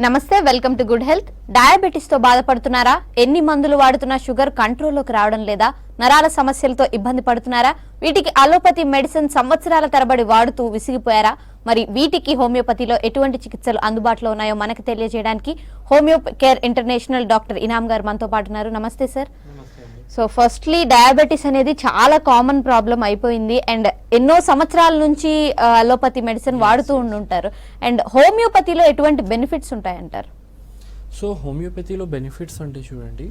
నమస్తే, welcome to good health. Diabetes తో బాధపడుతున్నారా? ఎన్ని మందులు వాడుతున్నా షుగర్ కంట్రోల్లోకి రావడం లేదా? నరాల సమస్యలతో ఇబ్బంది పడుతున్నారా? వీటికి అలోపతి మెడిసిన్ సంవత్సరాల తరబడి వాడుతూ విసిగిపోయారా? మరి వీటికి హోమియోపతిలో ఎటువంటి చికిత్సలు అందుబాటులో ఉన్నాయో మనకు తెలియజేయడానికి హోమియో కేర్ ఇంటర్నేషనల్ డాక్టర్ ఇనామ్ గారు మనతో పాటు ఉన్నారు. నమస్తే సార్. సో ఫస్ట్లీ డయాబెటీస్ అనేది చాలా కామన్ ప్రాబ్లం అయిపోయింది అండ్ ఎన్నో సంవత్సరాల నుంచి అలోపతి మెడిసిన్ వాడుతూ ఉంటుంటారు. అండ్ హోమియోపతిలో ఎటువంటి బెనిఫిట్స్ ఉంటాయంటారు? సో హోమియోపతిలో బెనిఫిట్స్ అంటే చూడండి,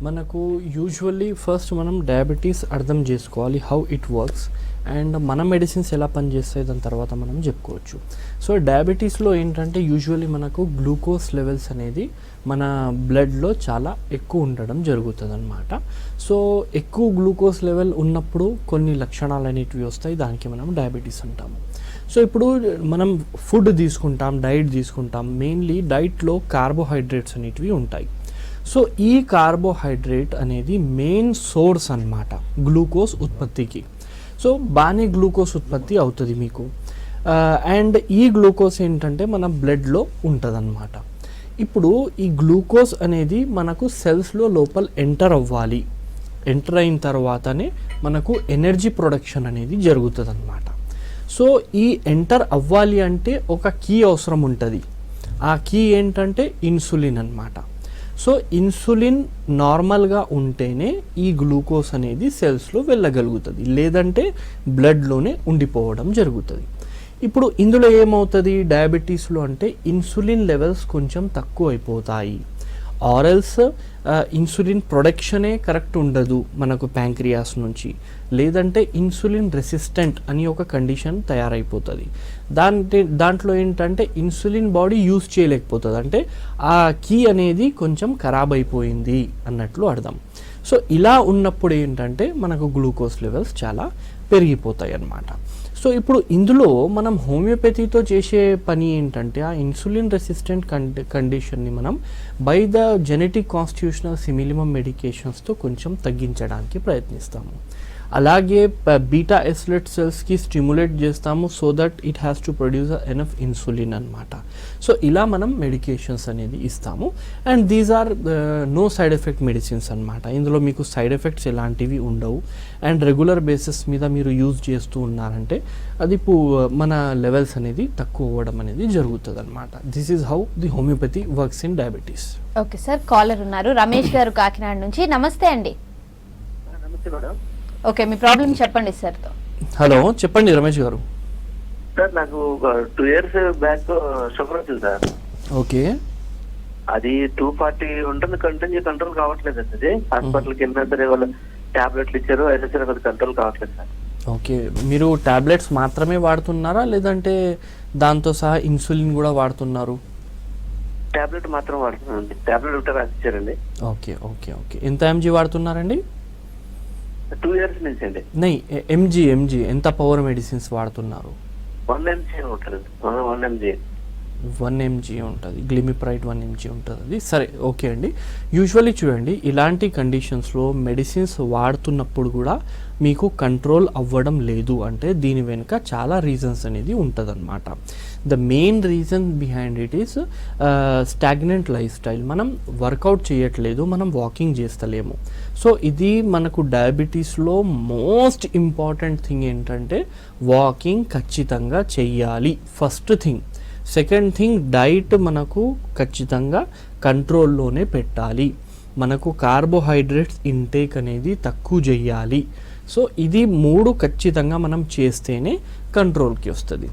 మనకు యూజువల్లీ ఫస్ట్ మనం డయాబెటీస్ అర్థం చేసుకోవాలి, హౌ ఇట్ వర్క్స్ అండ్ మన మెడిసిన్స్ ఎలా పనిచేస్తాయి దాని తర్వాత మనం చెప్పుకోవచ్చు. సో డయాబెటీస్లో ఏంటంటే యూజువల్లీ మనకు గ్లూకోజ్ లెవెల్స్ అనేది మన బ్లడ్లో చాలా ఎక్కువ ఉండడం జరుగుతుంది అన్నమాట. సో ఎక్కువ గ్లూకోజ్ లెవెల్ ఉన్నప్పుడు కొన్ని లక్షణాలు అనేటివి వస్తాయి, దానికి మనం డయాబెటీస్ అంటాము. సో ఇప్పుడు మనం ఫుడ్ తీసుకుంటాం, డైట్ తీసుకుంటాం, మెయిన్లీ డైట్లో కార్బోహైడ్రేట్స్ అనేటివి ఉంటాయి. సో ఈ కార్బోహైడ్రేట్ అనేది మెయిన్ సోర్స్ అన్నమాట గ్లూకోజ్ ఉత్పత్తికి. సో బాగానే గ్లూకోజ్ ఉత్పత్తి అవుతుంది మీకు, అండ్ ఈ గ్లూకోజ్ ఏంటంటే మన బ్లడ్లో ఉంటుంది అన్నమాట. ఇప్పుడు ఈ గ్లూకోజ్ అనేది మనకు సెల్స్లో లోపల ఎంటర్ అవ్వాలి, ఎంటర్ అయిన తర్వాతనే మనకు ఎనర్జీ ప్రొడక్షన్ అనేది జరుగుతుంది అన్నమాట. సో ఈ ఎంటర్ అవ్వాలి అంటే ఒక కీ అవసరం ఉంటుంది, ఆ కీ ఏంటంటే ఇన్సులిన్ అన్నమాట. సో ఇన్సులిన్ నార్మల్గా ఉంటేనే ఈ గ్లూకోజ్ అనేది సెల్స్లో వెళ్ళగలుగుతుంది, లేదంటే బ్లడ్లోనే ఉండిపోవడం జరుగుతుంది. ఇప్పుడు ఇందులో ఏమవుతుంది డయాబెటీస్లో అంటే ఇన్సులిన్ లెవెల్స్ కొంచెం తక్కువ అయిపోతాయి, ఆర్ఎల్స్ ఇన్సులిన్ ప్రొడక్షనే కరెక్ట్ ఉండదు మనకు ప్యాంక్రియాస్ నుంచి, లేదంటే ఇన్సులిన్ రెసిస్టెంట్ అని ఒక కండిషన్ తయారైపోతుంది. దాంట్లో ఏంటంటే ఇన్సులిన్ బాడీ యూజ్ చేయలేకపోతుంది, అంటే ఆ కీ అనేది కొంచెం ఖరాబ్ అయిపోయింది అన్నట్లు అర్థం. సో ఇలా ఉన్నప్పుడు ఏంటంటే మనకు గ్లూకోజ్ లెవెల్స్ చాలా పెరిగిపోతాయి అన్నమాట. సో ఇప్పుడు ఇందులో మనం హోమియోపతితో చేసే పని ఏంటంటే ఆ ఇన్సులిన్ రెసిస్టెంట్ కండిషన్ని మనం by the genetic constitutional simillimum మెడికేషన్స్తో కొంచెం తగ్గించడానికి ప్రయత్నిస్తాము. అలాగే బీటా ఎస్లెట్ సెల్స్కి స్టిమ్యులేట్ చేస్తాము so that it has to produce enough insulin అన్నమాట. సో ఇలా మనం మెడికేషన్స్ అనేది ఇస్తాము and these are no side effect medicines అన్నమాట. ఇందులో మీకు సైడ్ ఎఫెక్ట్స్ ఎలాంటివి ఉండవు అండ్ రెగ్యులర్ బేసిస్ మీద మీరు యూజ్ చేస్తూ ఉన్నారంటే అది మన లెవెల్స్ అనేది తక్కువ అవ్వడం అనేది జరుగుతుంది అనమాట. This is how the homeopathy works in diabetes. Okay sir, caller ఉన్నారు రమేష్ గారు కాకినాడ నుంచి. నమస్తే అండి. నమస్తే మేడం. ఓకే, మీ ప్రాబ్లం చెప్పండి సార్. హలో, చెప్పండి రమేష్ గారు. సార్ నాకు ఒక 2 years బ్యాక్ షుగర్ వచ్చింది సార్. ఓకే, అది 240 ఉంటుంది, కంట్రోల్ కావట్లేదు అండి. అది హాస్పిటల్కి వెళ్ళినా సరే వాళ్ళు టాబ్లెట్లు ఇచ్చారు, అయినా సరే అది కంట్రోల్ కావట్లేదు సార్. ఓకే, మీరు టాబ్లెట్స్ మాత్రమే వాడుతున్నారా లేదంటే దాంతో సహా ఇన్సులిన్ కూడా వాడుతున్నారు? టాబ్లెట్ మాత్రం వాడుతున్నానండి, టాబ్లెట్ ఒకటే రాసిచ్చారండి. ఓకే ఓకే ఓకే, ఎంత ఎంజీ వాడుతున్నారండి? 2 years నుంచి అండి. నై ఎంజీ ఎంత పవర్ మెడిసిన్స్ వాడుతున్నారు? 1 mg ఉంటుంది, 1 mg 1 mg ఉంటుంది, గ్లిమిప్రైడ్ 1 mg ఉంటుంది. అది సరే, ఓకే అండి. యూజువల్లీ చూడండి, ఇలాంటి కండిషన్స్లో మెడిసిన్స్ వాడుతున్నప్పుడు కూడా మీకు కంట్రోల్ అవ్వడం లేదు అంటే దీని వెనుక చాలా రీజన్స్ అనేది ఉంటుంది అనమాట. The main reason behind it is stagnant life style. మనం వర్కౌట్ చేయట్లేదు, మనం వాకింగ్ చేస్తలేము. సో ఇది మనకు డయాబెటీస్లో మోస్ట్ ఇంపార్టెంట్ థింగ్ ఏంటంటే వాకింగ్ ఖచ్చితంగా చెయ్యాలి, first thing. Second thing, diet మనకు ఖచ్చితంగా కంట్రోల్లోనే పెట్టాలి, మనకు కార్బోహైడ్రేట్స్ ఇంటేక్ అనేది తక్కువ చేయాలి. సో ఇది 3 ఖచ్చితంగా మనం చేస్తేనే కంట్రోల్కి వస్తుంది.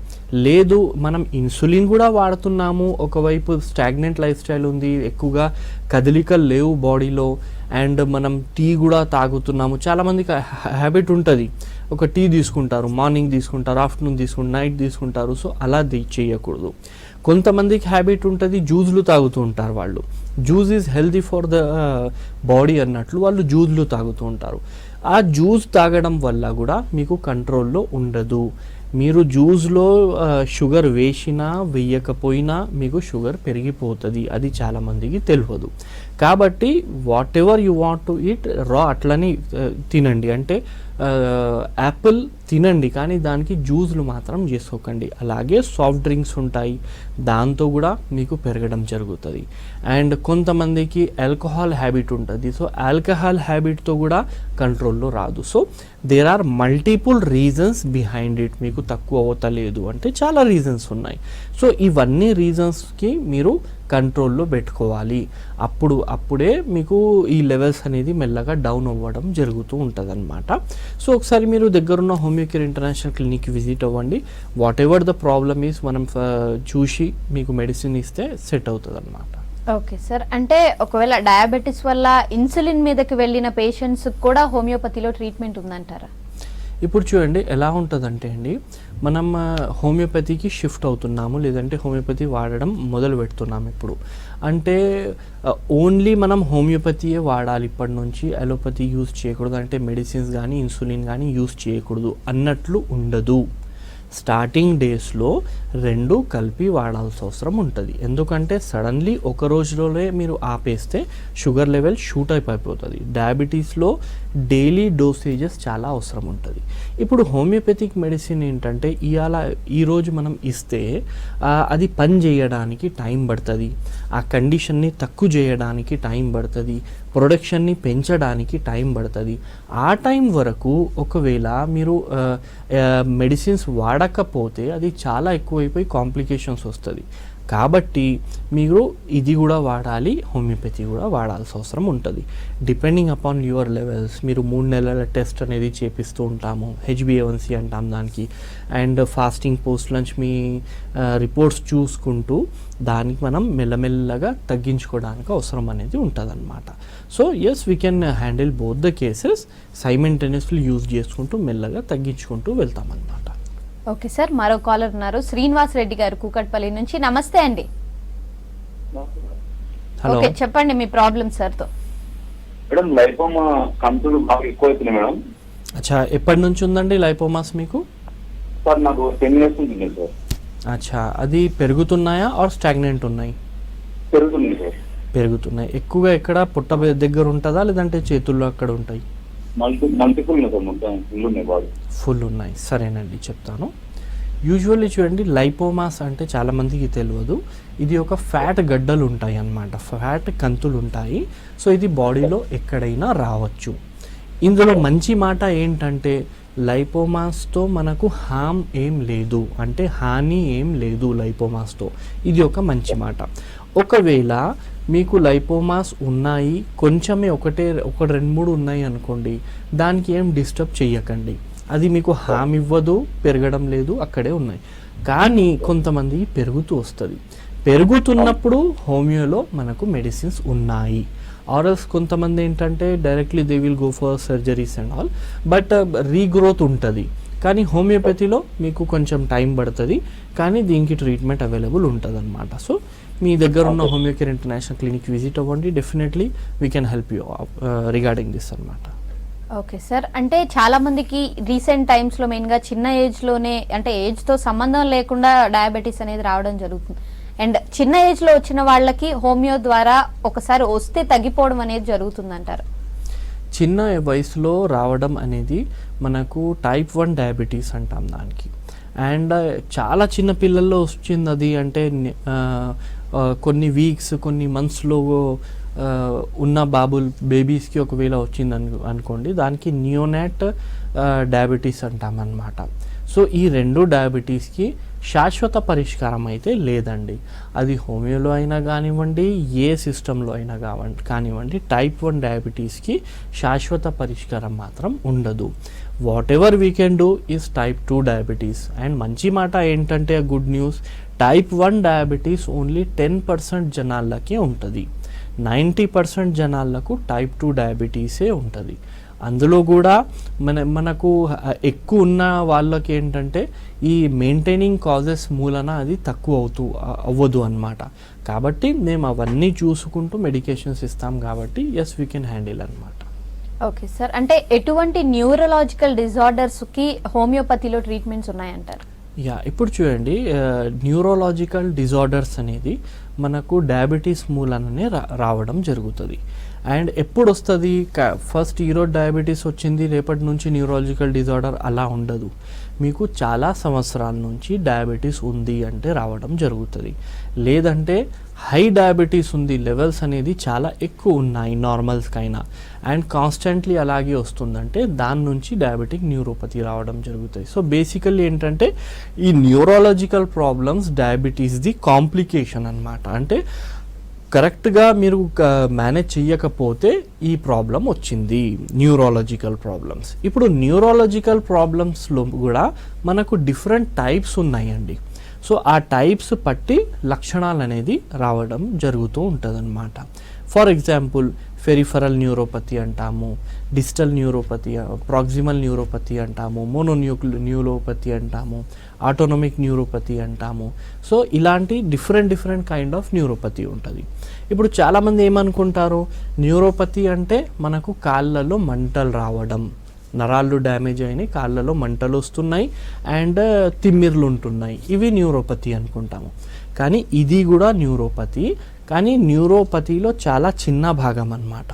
లేదు మనం ఇన్సులిన్ కూడా వాడుతున్నాము, ఒకవైపు స్టాగ్నెంట్ లైఫ్ స్టైల్ ఉంది, ఎక్కువగా కదలికలు లేవు బాడీలో, అండ్ మనం టీ కూడా తాగుతున్నాము. చాలామందికి హ్యాబిట్ ఉంటుంది, ఒక టీ తీసుకుంటారు, మార్నింగ్ తీసుకుంటారు, ఆఫ్టర్నూన్ తీసుకుంటారు, నైట్ తీసుకుంటారు. సో అలా చేయకూడదు. కొంతమందికి హ్యాబిట్ ఉంటుంది, జ్యూస్లు తాగుతూ ఉంటారు. వాళ్ళు juice is healthy for the body అన్నట్లు వాళ్ళు జ్యూస్లు తాగుతూ ఉంటారు. ఆ జ్యూస్ తాగడం వల్ల కూడా మీకు కంట్రోల్లో ఉండదు. మీరు జ్యూస్లో షుగర్ వేసినా వేయకపోయినా మీకు షుగర్ పెరిగిపోతుంది, అది చాలామందికి తెలియదు. కాబట్టి what ever you want to eat రా అట్లని తినండి, అంటే యాపిల్ తినండి కానీ దానికి జ్యూస్లు మాత్రం చేసుకోకండి. అలాగే సాఫ్ట్ డ్రింక్స్ ఉంటాయి, దాంతో కూడా మీకు పెరగడం జరుగుతుంది. అండ్ కొంతమందికి ఆల్కహాల్ హ్యాబిట్ ఉంటుంది, సో ఆల్కహాల్ హ్యాబిట్తో కూడా కంట్రోల్లో రాదు. So there are multiple reasons behind it. మీకు తక్కువ అవుతలేదు అంటే చాలా రీజన్స్ ఉన్నాయి. సో ఇవన్నీ రీజన్స్కి మీరు కంట్రోల్లో పెట్టుకోవాలి. అప్పుడే మీకు ఈ లెవెల్స్ అనేది మెల్లగా డౌన్ అవ్వడం జరుగుతూ ఉంటుంది అనమాట. సో ఒకసారి మీరు దగ్గరున్న హోమియోకేర్ ఇంటర్నేషనల్ క్లినిక్కి విజిట్ అవ్వండి. What ever the problem is మనం చూసి మీకు మెడిసిన్ ఇస్తే సెట్ అవుతుంది అనమాట. ఓకే సార్, అంటే ఒకవేళ డయాబెటీస్ వల్ల ఇన్సులిన్ మీదకి వెళ్ళిన పేషెంట్స్ కూడా హోమియోపతిలో ట్రీట్మెంట్ ఉందంటారా? ఇప్పుడు చూడండి ఎలా ఉంటుందంటే అండి, మనం హోమియోపతికి షిఫ్ట్ అవుతున్నాము, లేదంటే హోమియోపతి వాడడం మొదలు పెడుతున్నాము. ఇప్పుడు అంటే ఓన్లీ మనం హోమియోపతియే వాడాలి ఇప్పటి నుంచి, అలోపతి యూజ్ చేయకూడదు, అంటే మెడిసిన్స్ కానీ ఇన్సులిన్ కానీ యూజ్ చేయకూడదు అన్నట్లు ఉండదు. స్టార్టింగ్ డేస్లో రెండు కలిపి వాడాల్సిన అవసరం ఉంటుంది. ఎందుకంటే సడన్లీ ఒక రోజులోనే మీరు ఆపేస్తే షుగర్ లెవెల్ షూట్ అయిపోతుంది. డయాబెటీస్లో డైలీ డోసేజెస్ చాలా అవసరం ఉంటుంది. ఇప్పుడు హోమియోపతిక్ మెడిసిన్ ఏంటంటే ఈరోజు మనం ఇస్తే అది పని చేయడానికి టైం పడుతుంది, ఆ కండిషన్ని తక్కువ చేయడానికి టైం పడుతుంది, ప్రొడక్షన్ని పెంచడానికి టైం పడుతుంది. ఆ టైం వరకు ఒకవేళ మీరు మెడిసిన్స్ వాడకపోతే అది చాలా ఎక్కువైపోయి కాంప్లికేషన్స్ వస్తుంది. కాబట్టి మీరు ఇది కూడా వాడాలి, హోమియోపతి కూడా వాడాల్సిన అవసరం ఉంటుంది. డిపెండింగ్ అపాన్ యువర్ లెవెల్స్ మీరు 3 నెలల టెస్ట్ అనేది చేపిస్తూ ఉంటాము, HbA1c అంటాం దానికి. అండ్ ఫాస్టింగ్ పోస్ట్ లంచ్ మీ రిపోర్ట్స్ చూసుకుంటూ దానికి మనం మెల్లమెల్లగా తగ్గించుకోవడానికి అవసరం అనేది ఉంటుంది అనమాట. So yes we can handle both the cases, simultaneously use చేసుకుంటూ మెల్లగా తగ్గించుకుంటూ వెళ్తామన్నమాట. ఓకే సార్, మరో కాలర్ ఉన్నారు, శ్రీనివాస్ రెడ్డి గారు కూకట్పల్లి నుంచి. నమస్తే అండి. హలో, ఓకే చెప్పండి మీ ప్రాబ్లం సార్ తో. మేడం లైపోమా కంతులు బాగా ఎక్కువ అవుతున్నాయి మేడం. అచ్చా, ఎప్పటి నుంచి ఉందండి లైపోమాస్ మీకు? సార్ నాకు 10 years ఉంటుంది సార్. అచ్చా, అది పెరుగుతున్నాయా ఆర్ స్టాగ్నెంట్ ఉన్నాయి? పెరుగుతుంది సార్. పెరుగుతున్నాయి. ఎక్కువగా ఎక్కడ పుట్ట దగ్గర ఉంటుందా లేదంటే చేతుల్లో అక్కడ ఉంటాయి? మల్టిపుల్ ఉన్నాయి సార్, మొత్తం ఫుల్ ఉన్నాయి బాడీ. ఫుల్ ఉన్నాయి. సరేనండి చెప్తాను. యూజువల్లీ చూడండి, లైపోమాస్ అంటే చాలామందికి తెలియదు, ఇది ఒక ఫ్యాట్ గడ్డలు ఉంటాయి అన్నమాట, ఫ్యాట్ కంతులు ఉంటాయి. సో ఇది బాడీలో ఎక్కడైనా రావచ్చు. ఇందులో మంచి మాట ఏంటంటే లైపోమాస్తో మనకు హామ్ ఏం లేదు, అంటే హాని ఏం లేదు లైపోమాస్తో. ఇది ఒక మంచి మాట. ఒకవేళ మీకు లైపోమాస్ ఉన్నాయి, కొంచెమే ఒక 2-3 ఉన్నాయి అనుకోండి, దానికి ఏం డిస్టర్బ్ చెయ్యకండి, అది మీకు హామ్ ఇవ్వదు, పెరగడం లేదు, అక్కడే ఉన్నాయి. కానీ కొంతమంది పెరుగుతూ వస్తుంది. పెరుగుతున్నప్పుడు హోమియోలో మనకు మెడిసిన్స్ ఉన్నాయి. ఆర్ఎల్స్ కొంతమంది ఏంటంటే directly they will go for surgeries and all, but regrowth ఉంటుంది. కానీ హోమియోపతిలో మీకు కొంచెం టైం పడుతుంది, కానీ దీనికి ట్రీట్మెంట్ అవైలబుల్ ఉంటుంది అనమాట. సో మీ దగ్గర ఉన్న హోమియోకేర్ ఇంటర్నేషనల్ క్లినిక్ విజిట్ అవ్వండి, definitely we can help you regarding this అనమాట. ఓకే సార్, అంటే చాలా మందికి రీసెంట్ టైమ్స్లో మెయిన్గా చిన్న ఏజ్లోనే, అంటే ఏజ్తో సంబంధం లేకుండా డయాబెటీస్ అనేది రావడం జరుగుతుంది. అండ్ చిన్న ఏజ్లో వచ్చిన వాళ్ళకి హోమియో ద్వారా ఒకసారి వస్తే తగ్గిపోవడం అనేది జరుగుతుంది అంటారు. చిన్న వయసులో రావడం అనేది మనకు టైప్ 1 డయాబెటీస్ అంటాం దానికి. అండ్ చాలా చిన్న పిల్లల్లో వచ్చింది అది, అంటే కొన్ని వీక్స్ కొన్ని మంత్స్లో ఉన్న బేబీస్కి ఒకవేళ వచ్చింది అనుకోండి, దానికి నియోనాట్ డయాబెటీస్ అంటామన్నమాట. సో ఈ 2 డయాబెటీస్కి శాశ్వత పరిష్కారం అయితే లేదండి. అది హోమియోలో అయినా కానివ్వండి, ఏ సిస్టంలో అయినా కానివ్వండి, టైప్ 1 డయాబెటీస్కి శాశ్వత పరిష్కారం మాత్రం ఉండదు. What ever we can do is type 2 diabetes. And మంచి మాట ఏంటంటే, good news, type 1 diabetes only 10% జనాలకే ఉంటుంది, 90% జనాలకు టైప్ 2 డయాబెటీసే ఉంటుంది. అందులో కూడా మనకు ఎక్కువ ఉన్న వాళ్ళకి ఏంటంటే ఈ మెయింటైనింగ్ కాజెస్ మూలన అది తక్కువ అవ్వదు అన్నమాట. కాబట్టి మేము అవన్నీ చూసుకుంటూ మెడికేషన్స్ ఇస్తాం కాబట్టి ఎస్ వీ కెన్ హ్యాండిల్ అనమాట. ఓకే సార్, అంటే ఎటువంటి న్యూరలాజికల్ డిజార్డర్స్కి హోమియోపతిలో ట్రీట్మెంట్స్ ఉన్నాయంటారు? ఇప్పుడు చూడండి, న్యూరోలాజికల్ డిజార్డర్స్ అనేది మనకు డయాబెటీస్ మూలననే రావడం జరుగుతుంది. అండ్ ఎప్పుడు వస్తుంది ఫస్ట్ ఈరోజు డయాబెటీస్ వచ్చింది రేపటి నుంచి న్యూరాలజికల్ డిజార్డర్ అలా ఉండదు. మీకు చాలా సంవత్సరాల నుంచి డయాబెటీస్ ఉంది అంటే రావడం జరుగుతుంది. లేదంటే హై డయాబెటీస్ ఉంది, లెవెల్స్ అనేది చాలా ఎక్కువ ఉన్నాయి నార్మల్స్కైనా అండ్ కాన్స్టెంట్లీ అలాగే వస్తుందంటే దాని నుంచి డయాబెటిక్ న్యూరోపతి రావడం జరుగుతుంది. సో బేసికల్లీ ఏంటంటే ఈ న్యూరాలజికల్ ప్రాబ్లమ్స్ డయాబెటీస్ది కాంప్లికేషన్ అన్నమాట. అంటే కరెక్ట్గా మీరు మేనేజ్ చెయ్యకపోతే ఈ ప్రాబ్లం వచ్చింది, న్యూరాలజికల్ ప్రాబ్లమ్స్. ఇప్పుడు న్యూరాలజికల్ ప్రాబ్లమ్స్లో కూడా మనకు డిఫరెంట్ టైప్స్ ఉన్నాయండి. సో ఆ టైప్స్ పట్టి లక్షణాలు అనేది రావడం జరుగుతూ ఉంటుందన్నమాట. ఫర్ ఎగ్జాంపుల్ ఫెరిఫరల్ న్యూరోపతి అంటాము, డిజిటల్ న్యూరోపతి, ప్రాక్సిమల్ న్యూరోపతి అంటాము, న్యూరోపతి అంటాము, ఆటోనమిక్ న్యూరోపతి అంటాము. సో ఇలాంటి డిఫరెంట్ కైండ్ ఆఫ్ న్యూరోపతి ఉంటుంది. ఇప్పుడు చాలామంది ఏమనుకుంటారు, న్యూరోపతి అంటే మనకు కాళ్ళలో మంటలు రావడం, నరాలు డ్యామేజ్ అయినాయి, కాళ్ళలో మంటలు వస్తున్నాయి అండ్ తిమ్మిర్లు ఉంటున్నాయి, ఇవి న్యూరోపతి అనుకుంటాము. కానీ ఇది కూడా న్యూరోపతి, కానీ న్యూరోపతిలో చాలా చిన్న భాగం అన్నమాట.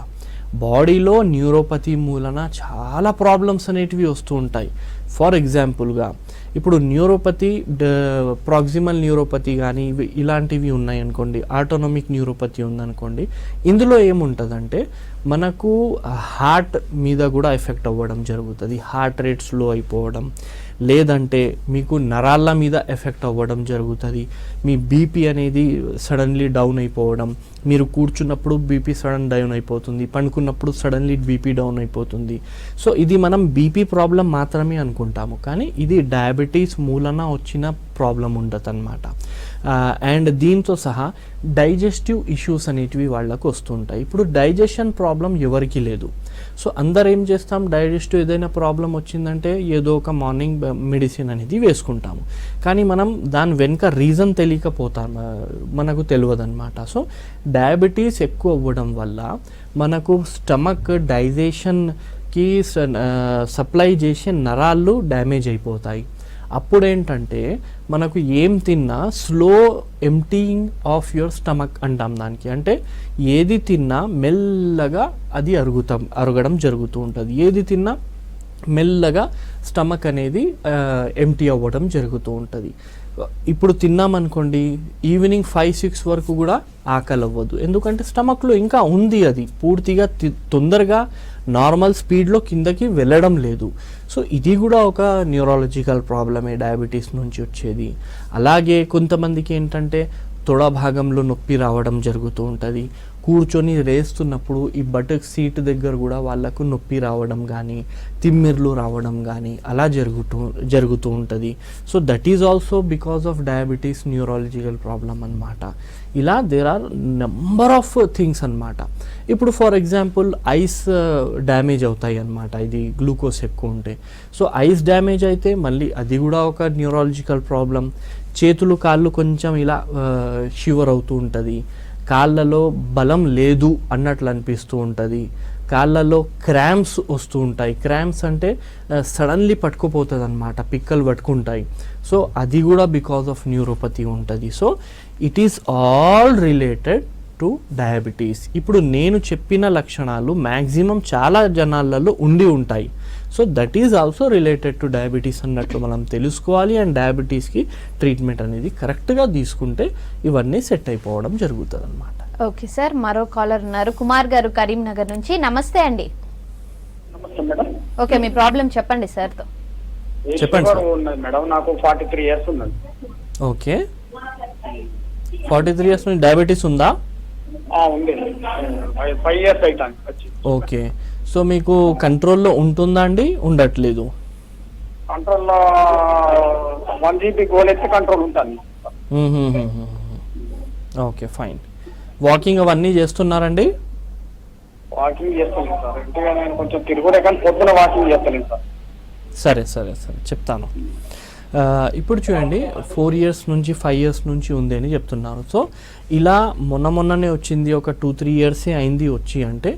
బాడీలో న్యూరోపతి మూలన చాలా ప్రాబ్లమ్స్ అనేటివి వస్తూ ఉంటాయి. ఫర్ ఎగ్జాంపుల్గా ఇప్పుడు న్యూరోపతి, ప్రాక్సిమల్ న్యూరోపతి కానీ ఇలాంటివి ఉన్నాయి అనుకోండి, ఆటోనమిక్ న్యూరోపతి ఉందనుకోండి, ఇందులో ఏముంటుందంటే మనకు హార్ట్ మీద కూడా ఎఫెక్ట్ అవ్వడం జరుగుతుంది. హార్ట్ రేట్ స్లో అయిపోవడం, లేదంటే మీకు నరాల మీద ఎఫెక్ట్ అవ్వడం జరుగుతుంది. మీ బీపీ అనేది సడన్లీ డౌన్ అయిపోవడం, మీరు కూర్చున్నప్పుడు బీపీ సడన్ డౌన్ అయిపోతుంది, పండుకున్నప్పుడు సడన్లీ బీపీ డౌన్ అయిపోతుంది. సో ఇది మనం బీపీ ప్రాబ్లం మాత్రమే అనుకుంటాము, కానీ ఇది డయాబెటీస్ మూలన వచ్చిన ప్రాబ్లం ఉండదు అన్నమాట. అండ్ దీంతో సహా డైజెస్టివ్ ఇష్యూస్ అనేటివి వాళ్ళకు వస్తుంటాయి. ఇప్పుడు డైజెషన్ ప్రాబ్లం ఎవరికి లేదు. సో అందరు ఏం చేస్తాం, డైజెస్టివ్ ఏదైనా ప్రాబ్లం వచ్చిందంటే ఏదో ఒక మార్నింగ్ మెడిసిన్ అనేది వేసుకుంటాము, కానీ మనం దాని వెనుక రీజన్ తెలియకపోతాం, మనకు తెలియదు అనమాట. సో డయాబెటీస్ ఎక్కువ అవ్వడం వల్ల మనకు స్టమక్ డైజెషన్కి సప్లై చేసే నరాలు డ్యామేజ్ అయిపోతాయి. అప్పుడేంటంటే మనకు ఏం తిన్నా slow emptying of your stomach అంటాం దానికి. అంటే ఏది తిన్నా మెల్లగా అది అరగడం జరుగుతూ ఉంటుంది. ఏది తిన్నా మెల్లగా స్టమక్ అనేది ఎంప్టీ అవ్వడం జరుగుతూ ఉంటుంది. ఇప్పుడు తిన్నామనుకోండి, ఈవినింగ్ 5-6 వరకు కూడా ఆకలి అవ్వదు, ఎందుకంటే స్టమక్లో ఇంకా ఉంది, అది పూర్తిగా తొందరగా నార్మల్ స్పీడ్లో కిందకి వెళ్ళడం లేదు. సో ఇది కూడా ఒక న్యూరాలజికల్ ప్రాబ్లమే డయాబెటీస్ నుంచి వచ్చేది. అలాగే కొంతమందికి ఏంటంటే తొడ భాగంలో నొప్పి రావడం జరుగుతూ ఉంటుంది. కూర్చొని రేస్తున్నప్పుడు ఈ బటక్ సీట్ దగ్గర కూడా వాళ్ళకు నొప్పి రావడం కానీ, తిమ్మిర్లు రావడం కానీ అలా జరుగుతూ ఉంటుంది. So that is also because of diabetes neurological problem అన్నమాట. ఇలా there are number of things అన్నమాట. ఇప్పుడు ఫర్ ఎగ్జాంపుల్ ఐస్ డ్యామేజ్ అవుతాయి అన్నమాట, ఇది గ్లూకోజ్ ఎక్కువ ఉంటే. సో ఐస్ డ్యామేజ్ అయితే మళ్ళీ అది కూడా ఒక న్యూరాలజికల్ ప్రాబ్లం. చేతులు కాళ్ళు కొంచెం ఇలా షివర్ అవుతూ ఉంటుంది, కాళ్ళలో బలం లేదు అన్నట్లు అనిపిస్తూ ఉంటుంది, కాళ్ళలో క్రాంప్స్ వస్తూ ఉంటాయి. క్రాంప్స్ అంటే సడన్లీ పట్టుకుపోతుంది అన్నమాట, పిక్కలు పట్టుకుంటాయి. సో అది కూడా బికాస్ ఆఫ్ న్యూరోపతి ఉంటుంది. So it is all related to diabetes. ఇప్పుడు నేను చెప్పిన లక్షణాలు మ్యాక్సిమం చాలా జనాలలో ఉండి ఉంటాయి. So that is also related to diabetes అన్నట్లు మనం తెలుసుకోవాలి. అండ్ డయాబెటీస్కి ట్రీట్మెంట్ అనేది కరెక్ట్గా తీసుకుంటే ఇవన్నీ సెట్ అయిపోవడం జరుగుతుంది అన్నమాట. ఓకే సార్, మరో కాలర్ ఉన్నారు, కుమార్ గారు కరీంనగర్ నుంచి. నమస్తే అండి. నమస్తే మేడం. ఓకే, మీ ప్రాబ్లం చెప్పండి సార్తో. చెప్పండి సార్. ఉన్నది మేడం, నాకు 43 ఇయర్స్ ఉన్నది. ఓకే, 43 ఇయర్స్ నుంచి డయాబెటీస్ ఉందా? ఉంది, 5 ఇయర్స్ అవుతాను వచ్చి. ఓకే, సో మీకు కంట్రోల్లో ఉంటుందా అండి, ఉండట్లేదు? కంట్రోల్లో 1 GB గోల్ ఎత్తి కంట్రోల్ ఉంటుంది. Okay fine. వాకింగ్ అవన్నీ చేస్తున్నారండి? వాకింగ్ చేస్తాను సార్, ఇంటిగా నేను కొంచెం తిరుగుడే కానీ పొద్దున వాకింగ్ చేస్తాను సార్. సరే సరే సరే చెప్తాను. ఇప్పుడు చూడండి, 4 ఇయర్స్ నుంచి 5 ఇయర్స్ నుంచి ఉంది అని చెప్తున్నారు. సో ఇలా మొన్ననే వచ్చింది, ఒక 2-3 ఇయర్సే అయింది వచ్చి అంటే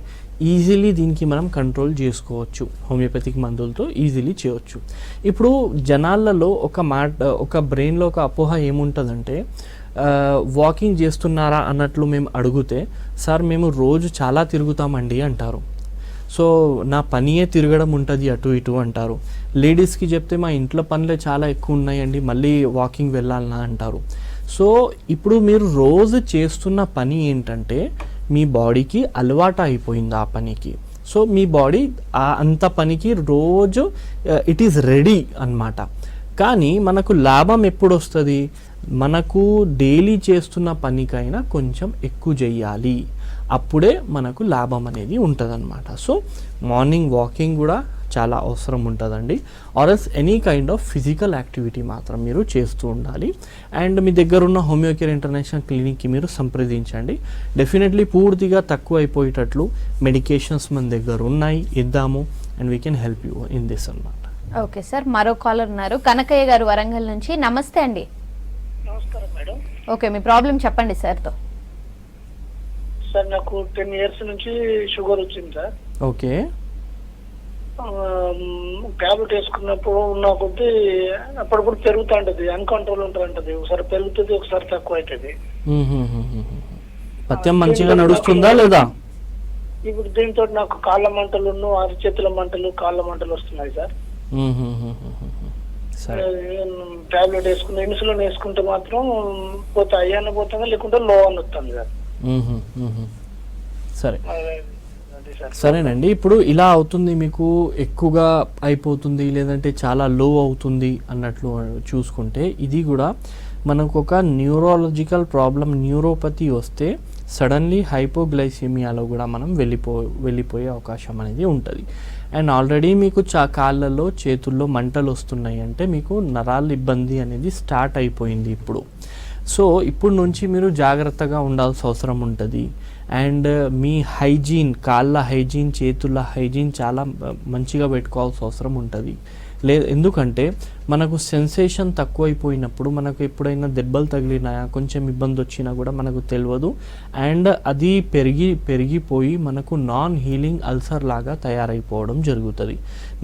ఈజీలీ దీనికి మనం కంట్రోల్ చేసుకోవచ్చు, హోమియోపతిక్ మందులతో ఈజీలీ చేయవచ్చు. ఇప్పుడు జనాలలో ఒక బ్రెయిన్లో ఒక అపోహ ఏముంటుందంటే వాకింగ్ చేస్తున్నారా అన్నట్లు మేము అడిగితే సార్ మేము రోజు చాలా తిరుగుతామండి అంటారు. సో నా పనియే తిరగడం ఉంటుంది అటు ఇటు అంటారు. లేడీస్కి చెప్తే మా ఇంట్లో పనులే చాలా ఎక్కువ ఉన్నాయండి, మళ్ళీ వాకింగ్ వెళ్ళాలన్నా అంటారు. సో ఇప్పుడు మీరు రోజు చేస్తున్న పని ఏంటంటే మీ బాడీకి అలవాటు అయిపోయింది ఆ పనికి. సో మీ బాడీ అంత పనికి రోజు ఇట్ ఈస్ రెడీ అన్నమాట. కానీ మనకు లాభం ఎప్పుడు వస్తుంది? మనకు డైలీ చేస్తున్న పనికైనా కొంచెం ఎక్కువ చేయాలి, అప్పుడే మనకు లాభం అనేది ఉంటుందన్నమాట. సో మార్నింగ్ వాకింగ్ కూడా చాలా అవసరం ఉంటుందండి. Or else any kind of physical activity మాత్రం మీరు చేస్తూ ఉండాలి. అండ్ మీ దగ్గర ఉన్న హోమియోకేర్ ఇంటర్నేషనల్ క్లినిక్కి మీరు సంప్రదించండి. డెఫినెట్లీ పూర్తిగా తక్కువ అయిపోయేటట్లు మెడికేషన్స్ మన దగ్గర ఉన్నాయి, ఇద్దాము, and we can help you in this అన్నమాట. ఓకే సార్, మరో కాలర్ ఉన్నారు, కనకయ్య గారు వరంగల్ నుంచి. నమస్తే అండి. నమస్కారం మేడం. ఓకే, మీ ప్రాబ్లం చెప్పండి సార్తో. సార్ నాకు 10 years నుంచి షుగర్ వచ్చింది సార్. ఓకే. టాబ్లెట్ వేసుకున్నప్పుడు ఉన్న కొద్దీ అప్పుడప్పుడు పెరుగుతూ ఉంటుంది, అన్కంట్రోల్ ఉంటుంటుంది. ఒకసారి పెరుగుతుంది, ఒకసారి తక్కువ అవుతుంది. పథ్యం మంచిగా నడుస్తుందా లేదా? ఇప్పుడు దీంతో నాకు కాళ్ళ మంటలు, అరిచేతుల మంటలు, కాళ్ళ మంటలు వస్తున్నాయి సార్. టాబ్లెట్ వేసుకున్న ఇన్సులిన్ వేసుకుంటే మాత్రం పోతే అయ్యాన పోతుందా, లేకుంటే లో అని వస్తుంది సార్. సరే సరేనండి. ఇప్పుడు ఇలా అవుతుంది, మీకు ఎక్కువగా అయిపోతుంది లేదంటే చాలా లో అవుతుంది అన్నట్లు చూసుకుంటే ఇది కూడా మనకు ఒక న్యూరాలజికల్ ప్రాబ్లం, న్యూరోపతి వస్తే సడన్లీ హైపోగ్లైసీమియాలో కూడా మనం వెళ్ళిపోయే అవకాశం అనేది ఉంటుంది. అండ్ ఆల్రెడీ మీకు కాళ్ళల్లో చేతుల్లో మంటలు వస్తున్నాయి అంటే మీకు నరాల ఇబ్బంది అనేది స్టార్ట్ అయిపోయింది ఇప్పుడు. సో ఇప్పుడు నుంచి మీరు జాగ్రత్తగా ఉండాల్సిన అవసరం ఉంటుంది. అండ్ మీ హైజీన్, కాళ్ళ హైజీన్, చేతుల హైజీన్ చాలా మంచిగా పెట్టుకోవాల్సిన అవసరం ఉంటుంది. ఎందుకంటే మనకు సెన్సేషన్ తక్కువైపోయినప్పుడు మనకు ఎప్పుడైనా దెబ్బలు తగిలినాయా, కొంచెం ఇబ్బంది వచ్చినా కూడా మనకు తెలియదు. అండ్ అది పెరిగిపోయి మనకు నాన్ హీలింగ్ అల్సర్ లాగా తయారైపోవడం జరుగుతుంది.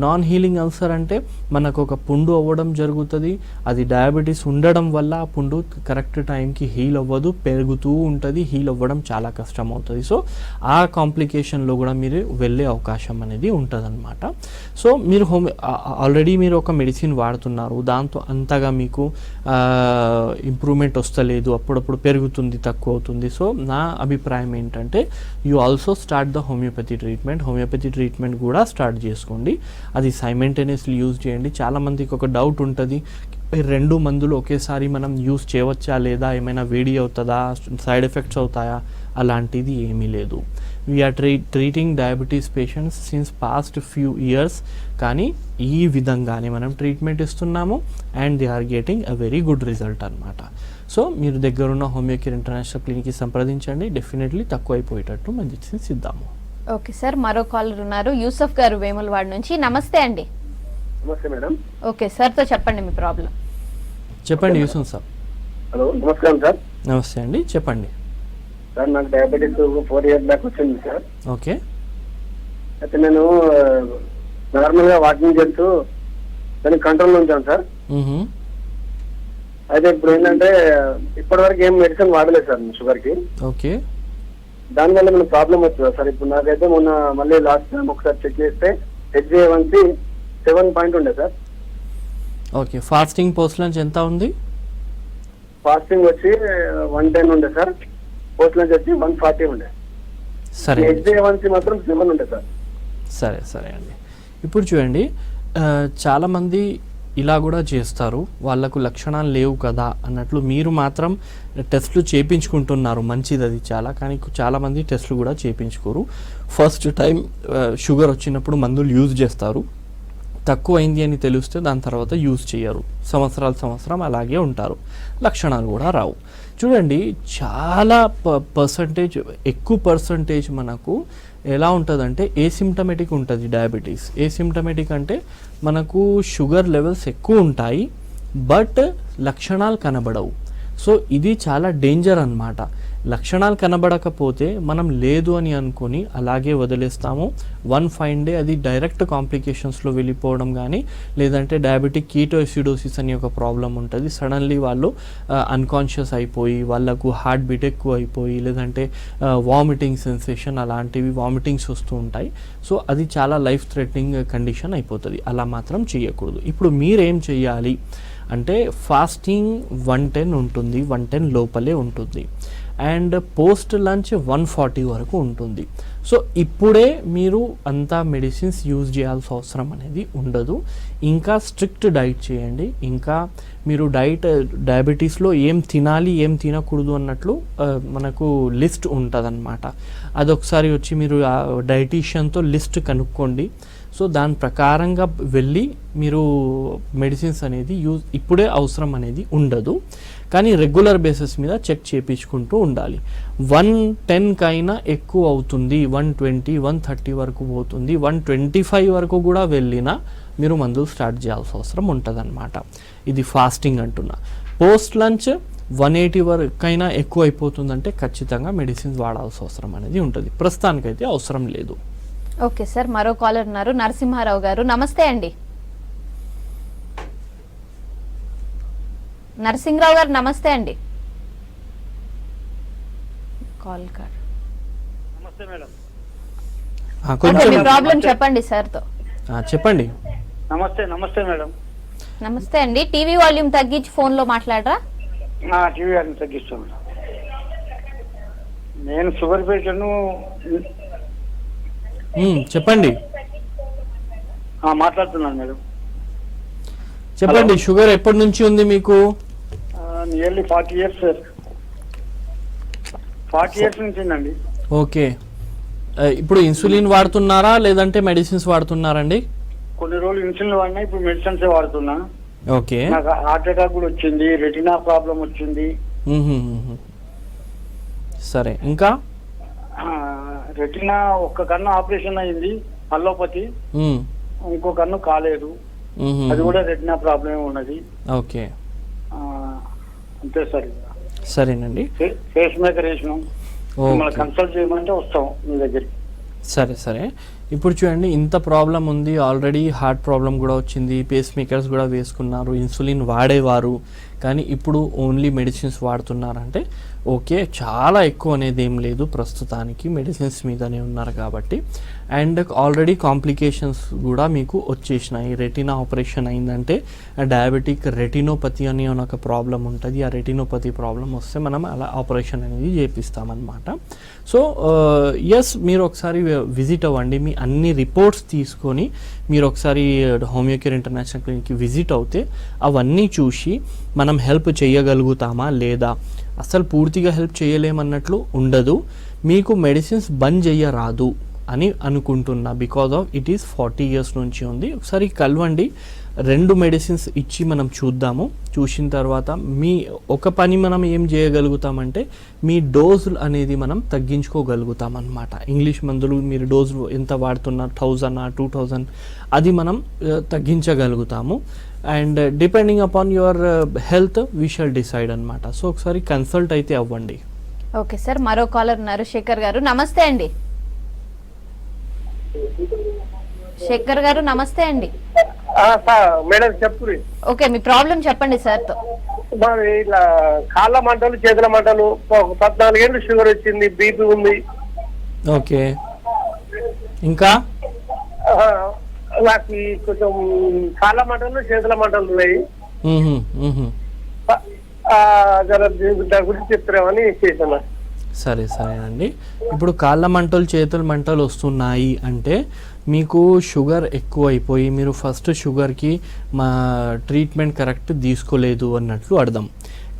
నాన్ హీలింగ్ అల్సర్ అంటే మనకు ఒక పుండు అవ్వడం జరుగుతుంది. అది డయాబెటీస్ ఉండడం వల్ల ఆ పుండు కరెక్ట్ టైంకి హీల్ అవ్వదు, పెరుగుతూ ఉంటుంది, హీల్ అవ్వడం చాలా కష్టం అవుతుంది. సో ఆ కాంప్లికేషన్లో కూడా మీరు వెళ్ళే అవకాశం అనేది ఉంటుంది అన్నమాట. సో మీరు ఆల్రెడీ మీరు ఒక మెడిసిన్ వాడుతున్నారు, దాంతో అంతగా మీకు ఇంప్రూవ్మెంట్ వస్తలేదు, అప్పుడప్పుడు పెరుగుతుంది, తక్కువ అవుతుంది. సో నా అభిప్రాయం ఏంటంటే you also start the homeopathy treatment. Homeopathy treatment కూడా స్టార్ట్ చేసుకోండి, అది సైమెంటేనియస్లీ యూజ్ చేయండి. చాలామందికి ఒక డౌట్ ఉంటుంది, రెండు మందులు ఒకేసారి మనం యూజ్ చేయవచ్చా లేదా, ఏమైనా వేడి అవుతుందా, సైడ్ ఎఫెక్ట్స్ అవుతాయా? అలాంటిది ఏమీ లేదు. We are treating diabetes patients since past few years. కానీ ఈ విధంగానే మనం ట్రీట్మెంట్ ఇస్తున్నాము and they are getting a very good result అనమాట. సో మీరు దగ్గరున్న హోమియోకేర్ ఇంటర్నేషనల్ క్లినిక్కి సంప్రదించండి, డెఫినెట్లీ తక్కువ అయిపోయేటట్టు మెడిసిన్స్ ఇద్దాము. ఓకే సార్, మరో కాలర్ ఉన్నారు, యూసఫ్ గారు వేములవాడ నుంచి. నమస్తే అండి. నమస్తే మేడం. ఓకే, సార్తో చెప్పండి మీ ప్రాబ్లం. చెప్పండి యూసఫ్ సార్. హలో, నమస్కారం సార్. నమస్తే అండి, చెప్పండి సార్. నాకు డయాబెటీస్ 4 years బ్యాక్ వచ్చింది సార్. ఓకే. అయితే నేను నార్మల్ గా వాకింగ్ చేస్తూ దాన్ని కంట్రోల్ ఉంచాను సార్. అయితే ఇప్పుడు ఏంటంటే ఇప్పటి వరకు ఏం మెడిసిన్ వాడలేదు సార్ షుగర్ కి. ఓకే. దానివల్ల మనకు ప్రాబ్లం వచ్చింది సార్. ఇప్పుడు నాకైతే మొన్న మళ్ళీ లాస్ట్ టైం ఒకసారి చెక్ చేస్తే HbA1c 7 ఉండే sir. Okay. Fasting post lunch ఎంత ఉంది? ఫాస్టింగ్ వచ్చి 110 ఉండే సార్, పోస్ట్ లంచ్ వచ్చి 140 ఉండే. సరే, HbA1c మాత్రం 7 ఉండే సార్. సరే సరే అండి. ఇప్పుడు చూడండి, చాలామంది ఇలా కూడా చేస్తారు, వాళ్ళకు లక్షణాలు లేవు కదా అన్నట్లు. మీరు మాత్రం టెస్టులు చేయించుకుంటున్నారు, మంచిది అది చాలా. కానీ చాలామంది టెస్టులు కూడా చేయించుకోరు. ఫస్ట్ టైం షుగర్ వచ్చినప్పుడు మందులు యూజ్ చేస్తారు, తక్కువ అయింది అని తెలిస్తే దాని తర్వాత యూజ్ చేయరు, సంవత్సరం అలాగే ఉంటారు, లక్షణాలు కూడా రావు. చూడండి, చాలా ఎక్కువ పర్సంటేజ్ మనకు ఎలా ఉంటుందంటే ఏసిమ్టమేటిక్ ఉంటుంది డయాబెటీస్. ఏసిమ్టమేటిక్ అంటే మనకు షుగర్ లెవెల్స్ ఎక్కువ ఉంటాయి బట్ లక్షణాలు కనబడవు. సో ఇది చాలా డేంజర్ అన్నమాట. లక్షణాలు కనబడకపోతే మనం లేదు అని అనుకొని అలాగే వదిలేస్తాము. వన్ ఫైన్ డే అది డైరెక్ట్ కాంప్లికేషన్స్లో వెళ్ళిపోవడం కానీ, లేదంటే డయాబెటిక్ కీటోసిడోసిస్ అనే ఒక ప్రాబ్లం ఉంటుంది. సడన్లీ వాళ్ళు అన్కాన్షియస్ అయిపోయి, వాళ్ళకు హార్ట్ బీట్ ఎక్కువ అయిపోయి, లేదంటే వామిటింగ్ సెన్సేషన్ అలాంటివి వామిటింగ్స్ వస్తూ ఉంటాయి. సో అది చాలా లైఫ్ థ్రెటనింగ్ కండిషన్ అయిపోతుంది. అలా మాత్రం చేయకూడదు. ఇప్పుడు మీరేం చేయాలి అంటే ఫాస్టింగ్ 110 ఉంటుంది, 110 లోపలే ఉంటుంది, అండ్ పోస్ట్ లంచ్ 140 వరకు ఉంటుంది. సో ఇప్పుడే మీరు అంతా మెడిసిన్స్ యూజ్ చేయాల్సిన అవసరం అనేది ఉండదు. ఇంకా స్ట్రిక్ట్ డైట్ చేయండి. ఇంకా మీరు డయాబెటీస్లో ఏం తినాలి ఏం తినకూడదు అన్నట్లు మనకు లిస్ట్ ఉంటుంది అన్నమాట. అదొకసారి వచ్చి మీరు డైటీషియన్తో లిస్ట్ కనుక్కోండి. సో దాని ప్రకారంగా వెళ్ళి మీరు మెడిసిన్స్ అనేది ఇప్పుడే అవసరం అనేది ఉండదు. కానీ రెగ్యులర్ బేసిస్ మీద చెక్ చేయించుకుంటూ ఉండాలి. 110 కైనా ఎక్కువ అవుతుంది, 120, 130 వరకు పోతుంది, 125 వరకు కూడా వెళ్ళినా మీరు మందులు స్టార్ట్ చేయాల్సిన అవసరం ఉంటుంది అన్నమాట. ఇది ఫాస్టింగ్ అంటున్నా. పోస్ట్ లంచ్ 180 వరకైనా ఎక్కువ అయిపోతుందంటే ఖచ్చితంగా మెడిసిన్స్ వాడాల్సిన అవసరం అనేది ఉంటుంది. ప్రస్తుతానికైతే అవసరం లేదు. ఓకే సార్, మరో కాలర్ ఉన్నారు, నరసింహారావు గారు. నమస్తే అండి. నరసింహరావు గారు నమస్తే అండి. Call card. నమస్తే మేడం. కొంచెం మీ ప్రాబ్లం చెప్పండి సార్ తో. చెప్పండి. నమస్తే మేడం. నమస్తే అండి. టీవీ వాల్యూమ్ తగ్గించి ఫోన్ లో మాట్లాడరా? టీవీ వాల్యూమ్ తగ్గిస్తాను. నేను షుగర్ పేషెంట్. చెప్పండి. మాట్లాడుతున్నాను మేడం. చెప్పండి. షుగర్ ఎప్పటి నుంచి ఉంది మీకు? Nearly 40 years sir. 40 years నుంచి ఉందండి. ఓకే. ఇప్పుడు ఇన్సులిన్ వాడుతున్నారా లేదంటే మెడిసిన్స్ వాడుతున్నారండి? కొన్ని రోజులు ఇన్సులిన్ వాడినా, ఇప్పుడు మెడిసిన్స్ వాడుతున్నా. ఓకే. నాకు హార్ట్ అటాక్ కూడా వచ్చింది, రెటినా ప్రాబ్లం వచ్చింది. సరే, ఇంకా? రెటినా ఒక్క కన్ను ఆపరేషన్ అయింది, అల్లోపతి. ఇంకో కన్ను కాలేదు, అది కూడా రెటినా ప్రాబ్లం ఉన్నది. ఓకే, అంతే సార్. సరేనండి. ఫేస్ మేకర్ వేసినాం, మిమ్మల్ని కన్సల్ట్ చేయమంటే వస్తాం మీ దగ్గరికి. సరే. ఇప్పుడు చూడండి, ఇంత ప్రాబ్లం ఉంది, ఆల్రెడీ హార్ట్ ప్రాబ్లం కూడా వచ్చింది, పేస్ మేకర్స్ కూడా వేసుకున్నారు, ఇన్సులిన్ వాడేవారు, కానీ ఇప్పుడు ఓన్లీ మెడిసిన్స్ వాడుతున్నారంటే ఓకే, చాలా ఎక్కువ అనేది ఏం లేదు, ప్రస్తుతానికి మెడిసిన్స్ మీదనే ఉన్నారు కాబట్టి. అండ్ ఆల్రెడీ కాంప్లికేషన్స్ కూడా మీకు వచ్చేసినాయి. రెటినా ఆపరేషన్ అయిందంటే డయాబెటిక్ రెటినోపతి అనే ఒక ప్రాబ్లం ఉంటుంది. ఆ రెటినోపతి ప్రాబ్లం వస్తే మనం అలా ఆపరేషన్ అనేది చేపిస్తామన్నమాట. సో ఎస్, మీరు ఒకసారి విజిట్ అవ్వండి. మీ అన్ని రిపోర్ట్స్ తీసుకొని మీరు ఒకసారి హోమియోకేర్ ఇంటర్నేషనల్ క్లినిక్కి విజిట్ అవుతే అవన్నీ చూసి మనం హెల్ప్ చేయగలుగుతామా లేదా, అసలు పూర్తిగా హెల్ప్ చేయలేమన్నట్లు ఉండదు. మీకు మెడిసిన్స్ బంద్ చేయరాదు అని అనుకుంటున్నా, because of it is 40 years నుంచి ఉంది. ఒకసారి కలవండి, 2 మెడిసిన్స్ ఇచ్చి మనం చూద్దాము. చూసిన తర్వాత మీ ఒక పని మనం ఏం చేయగలుగుతామంటే మీ డోసులు అనేది మనం తగ్గించుకోగలుగుతాం అన్నమాట. ఇంగ్లీష్ మందులు మీరు డోసు ఎంత వాడుతున్నా, 1000 2000, అది మనం తగ్గించగలుగుతాము. And depending upon your health we shall decide అనమాట. సో ఒకసారి కన్సల్ట్ అయితే అవ్వండి. ఓకే సార్, మరో కాలర్ ఉన్నారు, శేఖర్ గారు. నమస్తే అండి. శేఖర్ గారు నమస్తే అండి. మేడం చెప్పు. ఓకే, మీ ప్రాబ్లం చెప్పండి సార్ తో. మరి ఇట్లా కాళ్ళ మంటలు, చేతుల మంటలు, 14 ఏళ్ళు షుగర్ వచ్చింది, బీపీ ఉంది. ఓకే, ఇంకా? నాకు కొంచెం కాళ్ళ మంటలు, చేతుల మంటలు ఉన్నాయి. దాని గురించి చెప్తారేమని చేశాను. సరేనండి. ఇప్పుడు కాళ్ళ మంటలు, చేతుల మంటలు వస్తున్నాయి అంటే మీకు షుగర్ ఎక్కువ అయిపోయి మీరు ఫస్ట్ షుగర్కి మా ట్రీట్మెంట్ కరెక్ట్ తీసుకోలేదు అన్నట్లు అర్థం.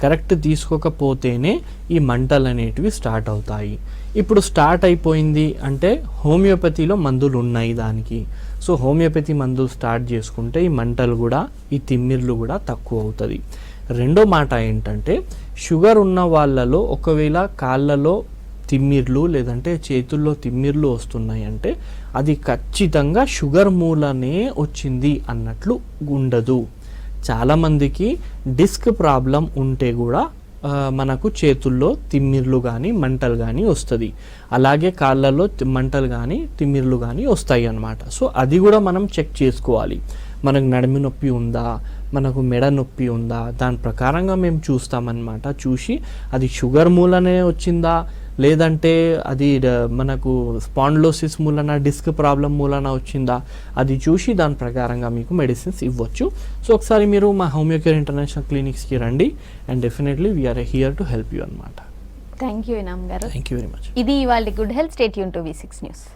కరెక్ట్ తీసుకోకపోతేనే ఈ మంటలు అనేటివి స్టార్ట్ అవుతాయి. ఇప్పుడు స్టార్ట్ అయిపోయింది అంటే హోమియోపతిలో మందులు ఉన్నాయి దానికి. సో హోమియోపతి మందులు స్టార్ట్ చేసుకుంటే ఈ మంటలు కూడా, ఈ తిమ్మిర్లు కూడా తక్కువ అవుతుంది. రెండో మాట ఏంటంటే, షుగర్ ఉన్న వాళ్ళలో ఒకవేళ కాళ్ళలో తిమ్మిర్లు లేదంటే చేతుల్లో తిమ్మిర్లు వస్తున్నాయి అంటే అది ఖచ్చితంగా షుగర్ మూలనే వచ్చింది అన్నట్లు ఉండదు. చాలామందికి డిస్క్ ప్రాబ్లం ఉంటే కూడా మనకు చేతుల్లో తిమ్మిర్లు కానీ మంటలు కానీ వస్తుంది, అలాగే కాళ్ళలో మంటలు కానీ తిమ్మిర్లు కానీ వస్తాయి అన్నమాట. సో అది కూడా మనం చెక్ చేసుకోవాలి. మనకు నడుము నొప్పి ఉందా, మనకు మెడ నొప్పి ఉందా, దాని ప్రకారంగా మేము చూస్తామన్నమాట. చూసి అది షుగర్ మూలనే వచ్చిందా, లేదంటే అది మనకు స్పాండ్లోసిస్ మూలన, డిస్క్ ప్రాబ్లం మూలన వచ్చిందా, అది చూసి దాని ప్రకారంగా మీకు మెడిసిన్స్ ఇవ్వచ్చు. సో ఒకసారి మీరు మా హోమియోకేర్ ఇంటర్నేషనల్ క్లినిక్స్కి రండి and definitely we are here to help you అనమాట. థ్యాంక్ యూ ఇనామ్ గారు. Thank you very much. ఇది ఇవాళ good health. Stay tune to V6 news.